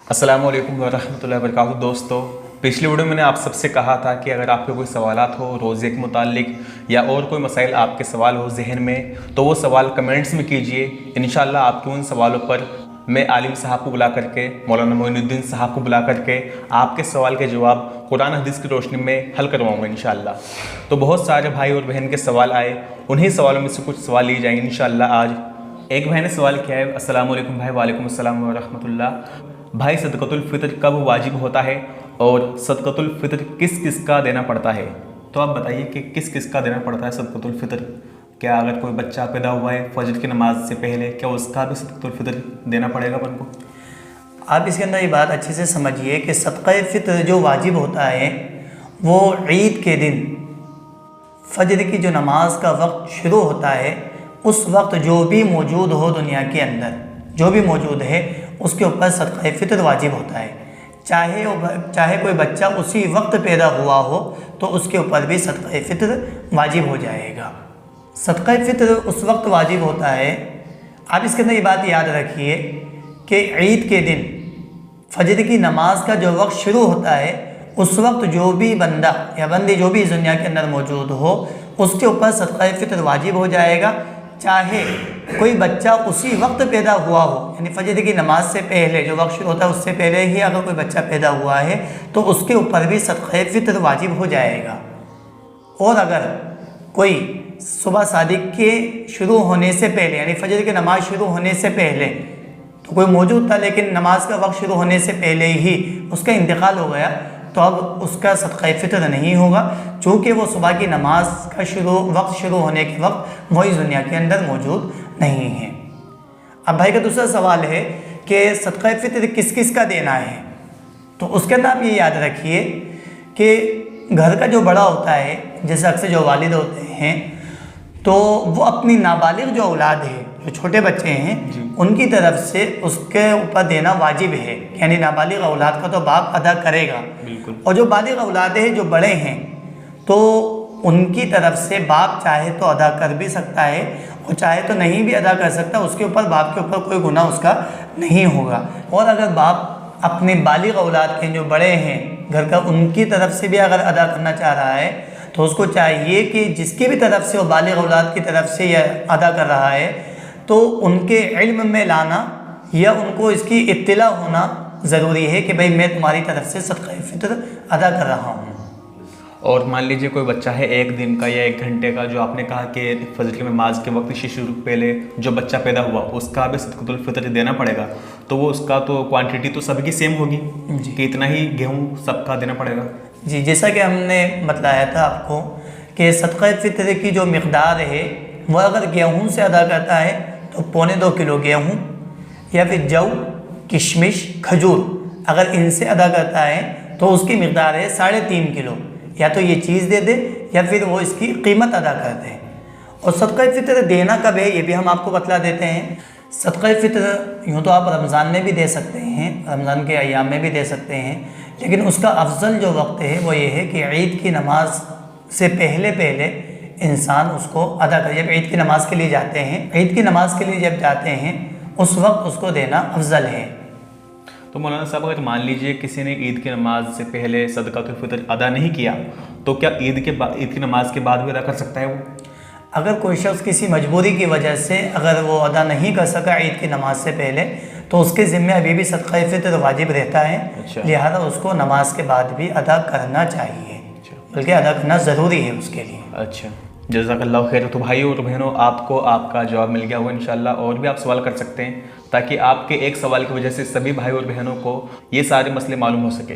अस्सलामु अलैकुम वरहमतुल्लाहि वबरकातुहू। दोस्तों, पिछली वीडियो में मैंने आप सबसे कहा था कि अगर आपके कोई सवालात हो रोज़े के मुतालिक या और कोई मसाइल आपके सवाल हो जहन में, तो वो सवाल कमेंट्स में कीजिए। इंशाअल्लाह आपके उन सवालों पर मैं आलिम साहब को बुला करके, मौलाना मोइनुद्दीन साहब को बुला करके आपके सवाल के जवाब कुरान हदीस की रोशनी में हल करवाऊँगा इंशाअल्लाह। तो बहुत सारे भाई और बहन के सवाल आए, उन्हीं सवालों में से कुछ सवाल लिए जाएंगे इंशाअल्लाह आज। एक भाई ने सवाल किया है, अस्सलाम वालेकुम भाई। वालेकुम अस्सलाम व रहमतुल्लाह। भाई, सदक़तुल फ़ितर कब वाजिब होता है और सदक़तुल फ़ितर किस किस का देना पड़ता है? तो आप बताइए कि किस किस का देना पड़ता है सदक़तुल फ़ितर। क्या अगर कोई बच्चा पैदा हुआ है फजर की नमाज से पहले, क्या उसका भी सदक़तुल फ़ितर देना पड़ेगा अपन को? आप इसके अंदर ये बात अच्छे से समझिए कि सदक़े फ़ितर जो वाजिब होता है वो ईद के दिन फजर की जो नमाज का वक्त शुरू होता है, उस वक्त जो भी मौजूद हो दुनिया के अंदर, जो भी मौजूद है उसके ऊपर सदक़े फ़ितर वाजिब होता है। चाहे कोई बच्चा उसी वक्त पैदा हुआ हो तो उसके ऊपर भी सदक़े फ़ितर वाजिब हो जाएगा। सदक़े फ़ितर उस वक्त वाजिब होता है, आप इसके अंदर ये बात याद रखिए कि ईद के दिन फजर की नमाज का जो वक्त शुरू होता है, उस वक्त जो भी बंदा या बंदी जो भी इस दुनिया के अंदर मौजूद हो उसके ऊपर सदक़े फ़ितर वाजिब हो जाएगा। चाहे कोई बच्चा उसी वक्त पैदा हुआ हो, यानी फजर की नमाज से पहले जो वक्त शुरू होता है उससे पहले ही अगर कोई बच्चा पैदा हुआ है तो उसके ऊपर भी सदक़े फ़ितर वाजिब हो जाएगा। और अगर कोई सुबह सादिक के शुरू होने से पहले, यानी फजर की नमाज शुरू होने से पहले तो कोई मौजूद था लेकिन नमाज का वक्त शुरू होने से पहले ही उसका इंतकाल हो गया, तो अब उसका सदक़े फ़ितर नहीं होगा, चूँकि वो सुबह की नमाज का वक्त शुरू होने के वक्त वो इस दुनिया के अंदर मौजूद नहीं है। अब भाई का दूसरा सवाल है कि सदक़े फ़ितर किस किस का देना है, तो उसके अंदर आप ये याद रखिए कि घर का जो बड़ा होता है, जैसे अक्सर जो वालिद होते हैं, तो वो अपनी नाबालिग जो औलाद है, जो छोटे बच्चे हैं, उनकी तरफ से उसके ऊपर देना वाजिब है। यानी नाबालिग औलाद का तो बाप अदा करेगा, और जो बालिग औलाद है, जो बड़े हैं, तो उनकी तरफ से बाप चाहे तो अदा कर भी सकता है और चाहे तो नहीं भी अदा कर सकता, उसके ऊपर बाप के ऊपर कोई गुनाह उसका नहीं होगा। और अगर बाप अपने बालिग औलाद के जो बड़े हैं घर का, उनकी तरफ से भी अगर अदा करना चाह रहा है तो उसको चाहिए कि जिसकी भी तरफ से वो बालिग औलाद की तरफ से यह अदा कर रहा है तो उनके इल्म में लाना या उनको इसकी इत्तिला होना ज़रूरी है कि भाई मैं तुम्हारी तरफ से सदक़े फ़ितर अदा कर रहा हूँ। और मान लीजिए कोई बच्चा है एक दिन का या एक घंटे का, जो आपने कहा कि फजर की नमाज के वक्त से शुरू पहले जो बच्चा पैदा हुआ उसका भी सदक़तुल फ़ितर देना पड़ेगा, तो वो उसका तो क्वांटिटी तो सबकी सेम होगी कि इतना ही गेहूँ सबका देना पड़ेगा? जी, जैसा कि हमने बतलाया था आपको कि सदक़े फ़ितर की जो मिक़दार है वह अगर गेहूँ से अदा करता है तो 2.25 किलो गेहूँ, या फिर जौ, किशमिश, खजूर, अगर इनसे अदा करता है तो उसकी मिक़दार है 3.5 किलो। या तो ये चीज़ दे दे या फिर वो इसकी कीमत अदा कर दे। और सदक़े फ़ितर देना कब है ये भी हम आपको बतला देते हैं। सदक़े फ़ितर यूँ तो आप रमज़ान में भी दे सकते हैं, रमज़ान के अय्याम में भी दे सकते हैं, लेकिन उसका अफजल जो वक्त है वो ये है कि ईद की नमाज से पहले इंसान उसको अदा करे। जब ईद की नमाज़ के लिए जाते हैं, ईद की नमाज़ के लिए जब जाते हैं उस वक्त उसको देना अफजल है। तो मौलाना साहब, अगर मान लीजिए किसी ने ईद की नमाज से पहले सदक़तुल फ़ितर अदा नहीं किया तो क्या ईद की नमाज के बाद भी अदा कर सकता है वो? अगर कोई शख्स किसी मजबूरी की वजह से अगर वो अदा नहीं कर सका ईद की नमाज से पहले तो उसके ज़िम्मे अभी भी सदक़े फ़ितर वाजिब रहता है। अच्छा। लिहाजा उसको नमाज के बाद भी अदा करना चाहिए, बल्कि अदा करना ज़रूरी है उसके लिए। अच्छा, जज़ाकल्लाहु खैर। तो भाइयों और बहनों, आपको आपका जवाब मिल गया होगा इंशाल्लाह। और भी आप सवाल कर सकते हैं ताकि आपके एक सवाल की वजह से सभी भाई और बहनों को ये सारे मसले मालूम हो सके।